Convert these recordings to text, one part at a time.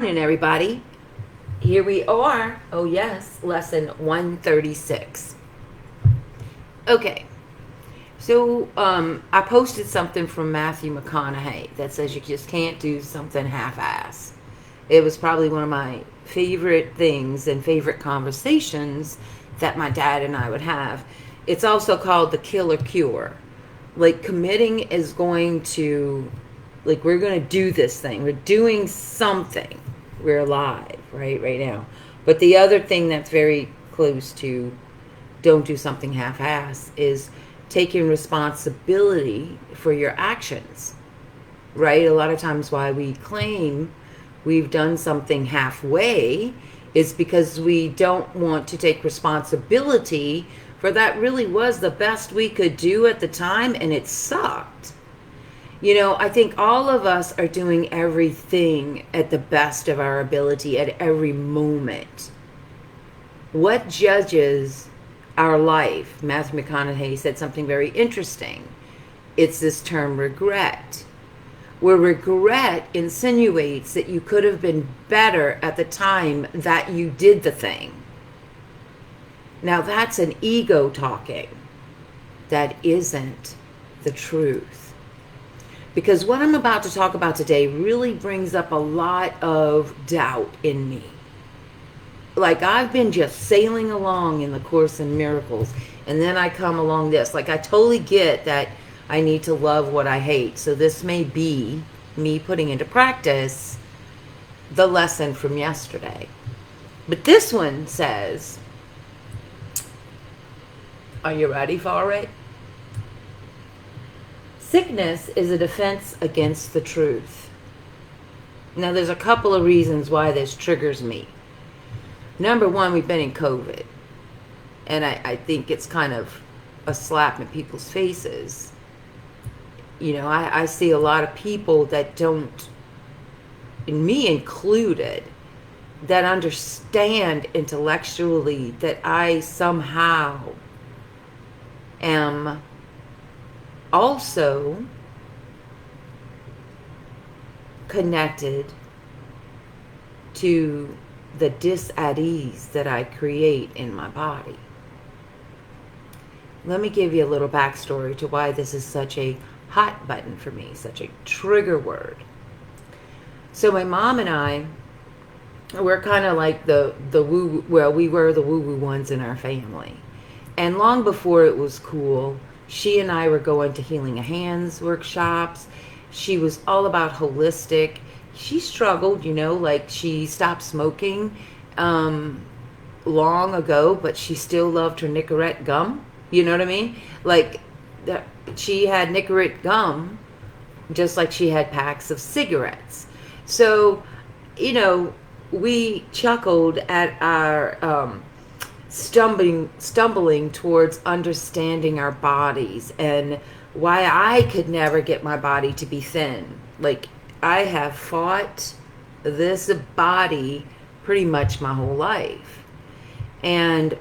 morning, everybody. Here we are. Oh, yes, lesson 136. Okay, so I posted something from Matthew McConaughey that says you just can't do something half-ass. It was probably one of my favorite things and favorite conversations that my dad and I would have. It's also called the kill or cure. Like, committing is going to, like, we're going to do this thing. We're doing something. We're alive, right now. But the other thing that's very close to don't do something half-ass is taking responsibility for your actions, right? A lot of times why we claim we've done something halfway is because we don't want to take responsibility for that really was the best we could do at the time, and it sucked. You know, I think all of us are doing everything at the best of our ability at every moment. What judges our life? Matthew McConaughey said something very interesting. It's this term regret, where regret insinuates that you could have been better at the time that you did the thing. Now that's an ego talking. That isn't the truth. Because what I'm about to talk about today really brings up a lot of doubt in me. Like, I've been just sailing along in the Course in Miracles, and then I come along this. Like, I totally get that I need to love what I hate. So this may be me putting into practice the lesson from yesterday. But this one says, are you ready for it? Sickness is a defense against the truth. Now, there's a couple of reasons why this triggers me. Number one, we've been in COVID. And I think it's kind of a slap in people's faces. You know, I see a lot of people that don't, and me included, that understand intellectually that I somehow am also connected to the dis-at-ease that I create in my body. Let me give you a little backstory to why this is such a hot button for me, such a trigger word. So my mom and I, we're kind of like the woo, well, we were the woo-woo ones in our family. And long before it was cool, she and I were going to Healing of Hands workshops. She was all about holistic. She struggled, you know, like she stopped smoking long ago, but she still loved her Nicorette gum. You know what I mean? Like, she had Nicorette gum just like she had packs of cigarettes. So, you know, we chuckled at our stumbling towards understanding our bodies and why I could never get my body to be thin. Like, I have fought this body pretty much my whole life. And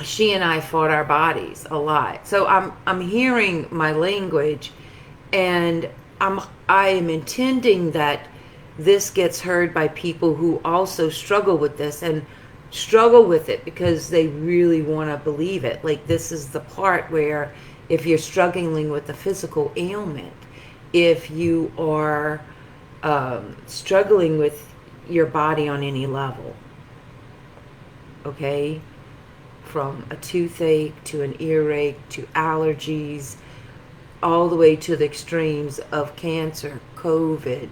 she and I fought our bodies a lot. So I'm hearing my language, and I am intending that this gets heard by people who also struggle with this and struggle with it because they really want to believe it. Like, this is the part where if you're struggling with a physical ailment, if you are struggling with your body on any level, okay, from a toothache to an earache to allergies, all the way to the extremes of cancer, COVID,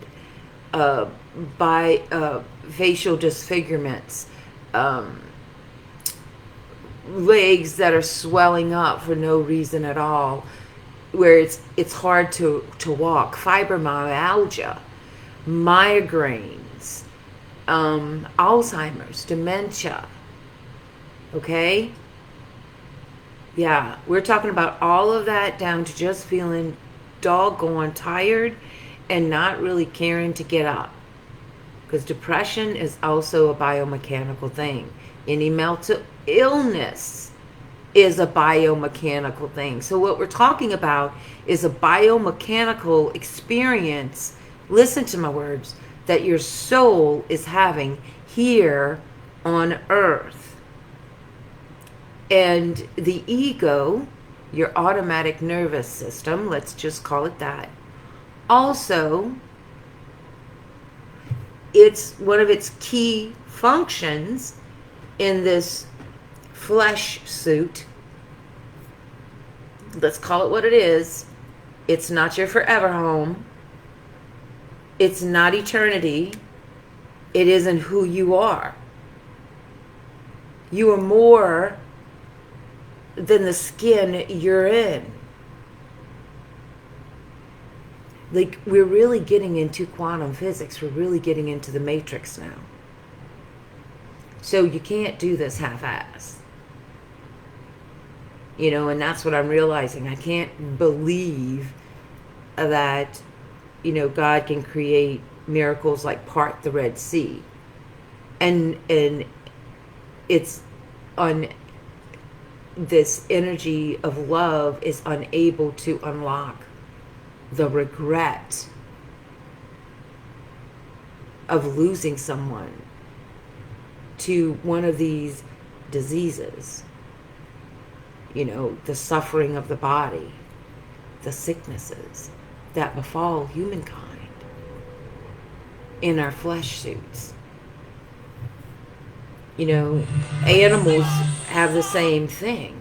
facial disfigurements, legs that are swelling up for no reason at all, where it's hard to walk, fibromyalgia, migraines, Alzheimer's, dementia. Okay? Yeah, we're talking about all of that down to just feeling doggone tired and not really caring to get up. Because depression is also a biomechanical thing. Any mental illness is a biomechanical thing. So what we're talking about is a biomechanical experience, listen to my words, that your soul is having here on earth. And the ego, your automatic nervous system, let's just call it that, also, it's one of its key functions in this flesh suit. Let's call it what it is. It's not your forever home. It's not eternity. It isn't who you are. You are more than the skin you're in. Like, we're really getting into quantum physics. We're really getting into the matrix now. So you can't do this half-ass. You know, and that's what I'm realizing. I can't believe that, you know, God can create miracles like part the Red Sea. And it's on this energy of love is unable to unlock the regret of losing someone to one of these diseases. You know, the suffering of the body, the sicknesses that befall humankind in our flesh suits. You know, animals have the same thing.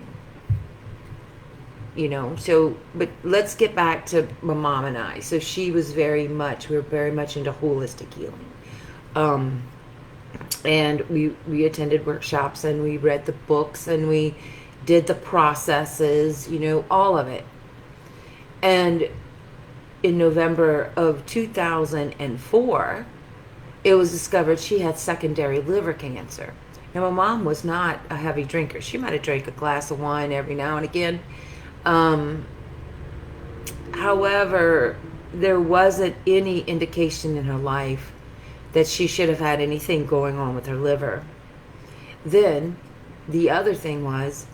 You know, so, but let's get back to my mom and I. So we were very much into holistic healing. And we attended workshops and we read the books and we did the processes, you know, all of it. And in November of 2004, it was discovered she had secondary liver cancer. Now, my mom was not a heavy drinker. She might have drank a glass of wine every now and again. However, there wasn't any indication in her life that she should have had anything going on with her liver. Then, the other thing was,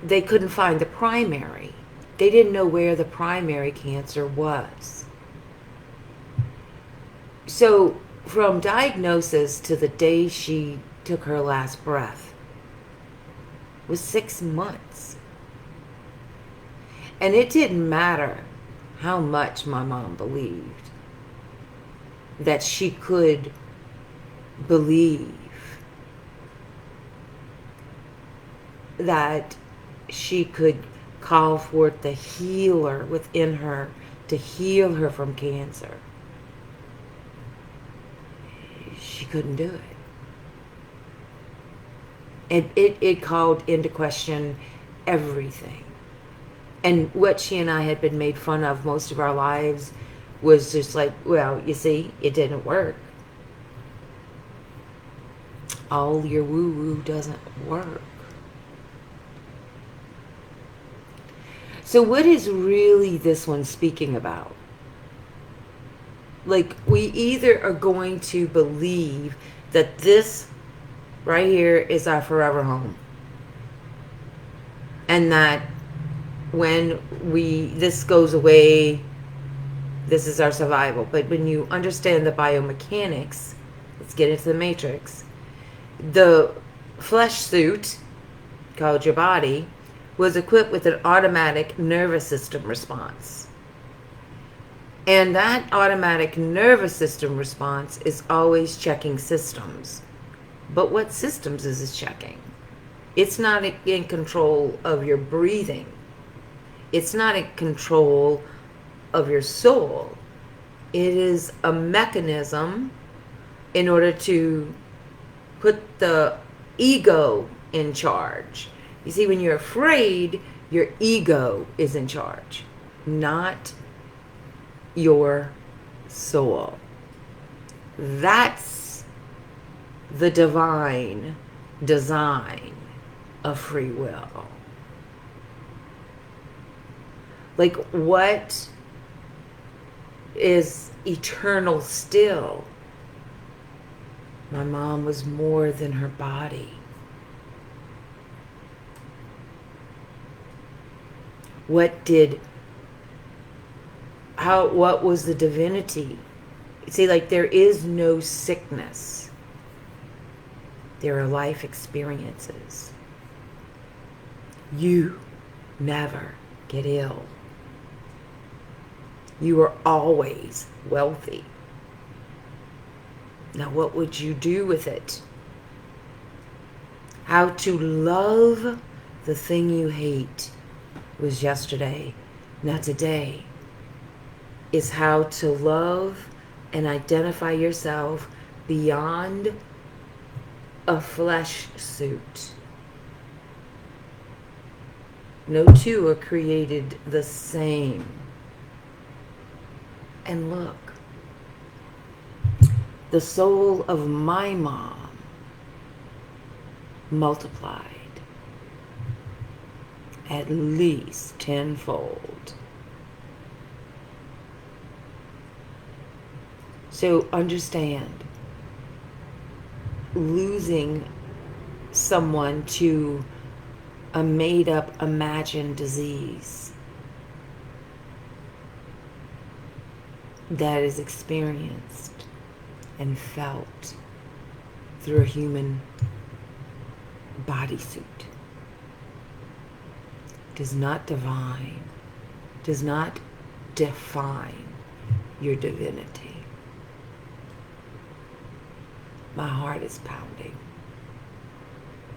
they couldn't find the primary. They didn't know where the primary cancer was. So, from diagnosis to the day she took her last breath was 6 months. And it didn't matter how much my mom believed that she could believe that she could call forth the healer within her to heal her from cancer. She couldn't do it. And it called into question everything. And what she and I had been made fun of most of our lives was just like, well, you see, it didn't work. All your woo-woo doesn't work. So what is really this one speaking about? Like, we either are going to believe that this right here is our forever home. And that when this goes away, this is our survival. But when you understand the biomechanics, let's get into the matrix. The flesh suit, called your body, was equipped with an automatic nervous system response. And that automatic nervous system response is always checking systems. But what systems is it checking? It's not in control of your breathing. It's not in control of your soul. It is a mechanism in order to put the ego in charge. You see, when you're afraid, your ego is in charge, not your soul. That's the divine design of free will. Like, what is eternal still? My mom was more than her body. What was the divinity See, like, there is no sickness. There are life experiences. You never get ill. You are always wealthy. Now, what would you do with it? How to love the thing you hate was yesterday. Now today is how to love and identify yourself beyond a flesh suit. No two are created the same. And look, the soul of my mom multiplied at least tenfold. So understand, losing someone to a made-up, imagined disease that is experienced and felt through a human bodysuit does not define your divinity. My heart is pounding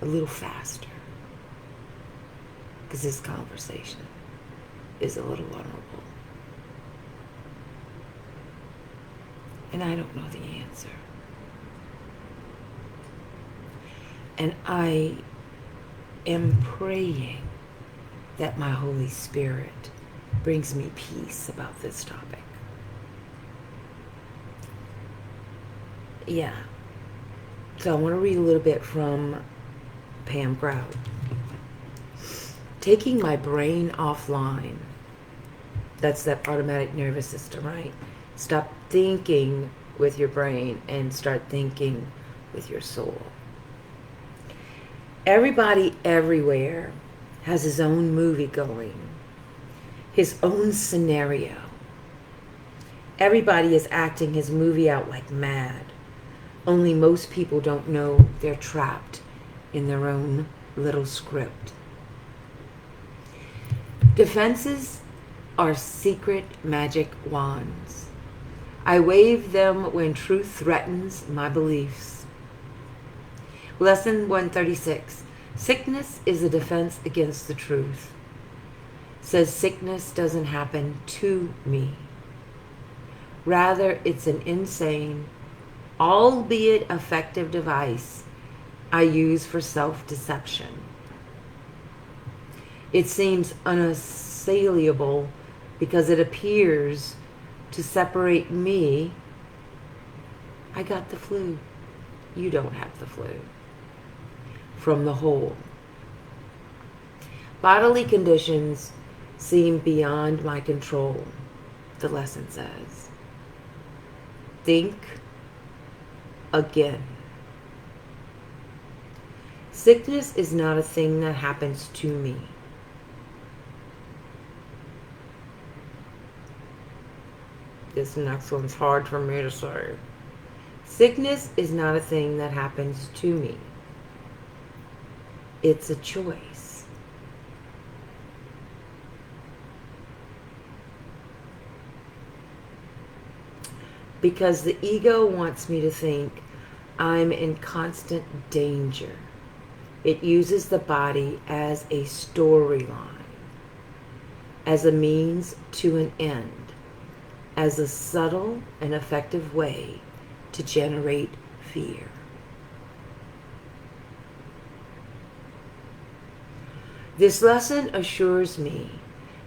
a little faster because this conversation is a little vulnerable. And I don't know the answer. And I am praying that my Holy Spirit brings me peace about this topic. Yeah. So I want to read a little bit from Pam Grout. Taking my brain offline. That's that automatic nervous system, right? Stop thinking with your brain and start thinking with your soul. Everybody everywhere has his own movie going, his own scenario. Everybody is acting his movie out like mad. Only most people don't know they're trapped in their own little script. Defenses are secret magic wands. I wave them when truth threatens my beliefs. Lesson 136. Sickness is a defense against the truth. Says sickness doesn't happen to me. Rather, it's an insane, albeit effective device I use for self-deception. It seems unassailable because it appears to separate me. I got the flu. You don't have the flu. From the whole. Bodily conditions seem beyond my control, the lesson says. Think again. Sickness is not a thing that happens to me. This next one's hard for me to say. Sickness is not a thing that happens to me. It's a choice. Because the ego wants me to think I'm in constant danger. It uses the body as a storyline, as a means to an end, as a subtle and effective way to generate fear. This lesson assures me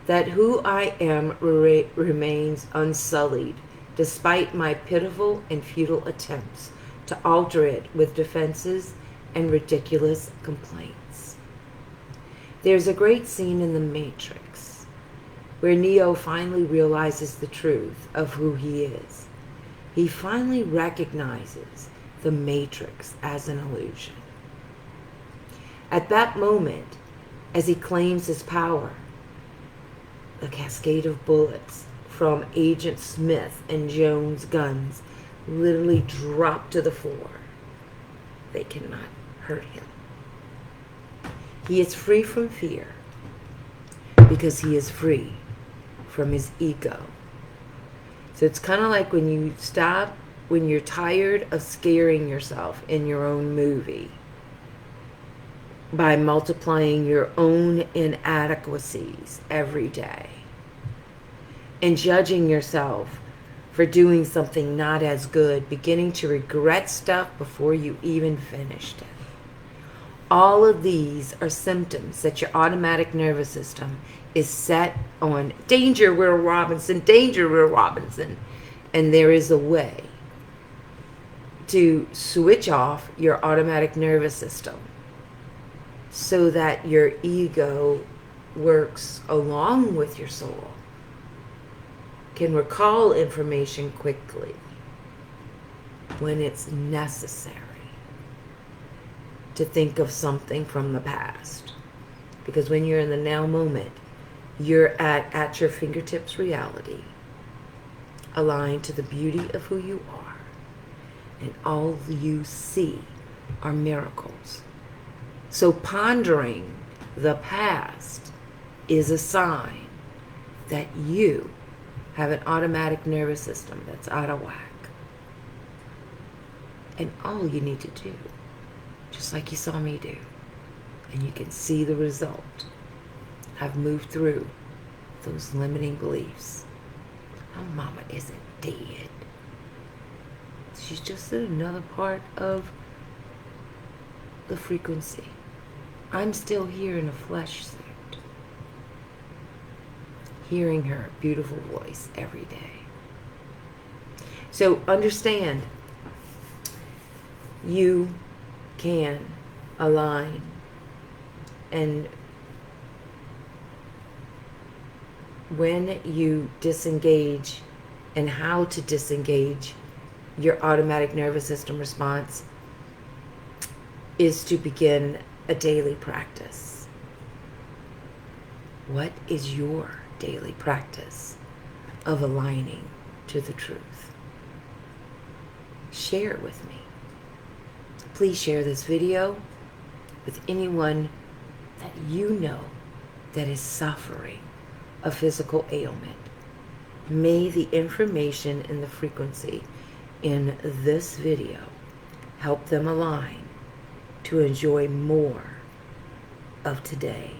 that who I am remains unsullied, despite my pitiful and futile attempts to alter it with defenses and ridiculous complaints. There's a great scene in The Matrix where Neo finally realizes the truth of who he is. He finally recognizes the Matrix as an illusion. At that moment, as he claims his power, the cascade of bullets from Agent Smith and Jones' guns literally drop to the floor. They cannot hurt him. He is free from fear because he is free from his ego. So it's kind of like when you stop, when you're tired of scaring yourself in your own movie by multiplying your own inadequacies every day and judging yourself for doing something not as good, beginning to regret stuff before you even finished it. All of these are symptoms that your automatic nervous system is set on danger, Will Robinson, danger, Will Robinson. And there is a way to switch off your automatic nervous system so that your ego works along with your soul, can recall information quickly when it's necessary to think of something from the past. Because when you're in the now moment, you're at your fingertips reality, aligned to the beauty of who you are, and all you see are miracles. So pondering the past is a sign that you have an automatic nervous system that's out of whack. And all you need to do, just like you saw me do, and you can see the result, I've moved through those limiting beliefs. My mama isn't dead. She's just in another part of the frequency. I'm still here in a flesh suit, hearing her beautiful voice every day. So understand, you can align and when you disengage and how to disengage your automatic nervous system response is to begin a daily practice. What is your daily practice of aligning to the truth? Share it with me. Please share this video with anyone that you know that is suffering a physical ailment. May the information and the frequency in this video help them align to enjoy more of today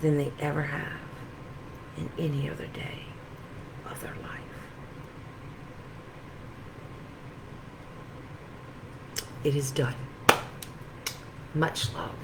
than they ever have in any other day of their life. It is done. Much love.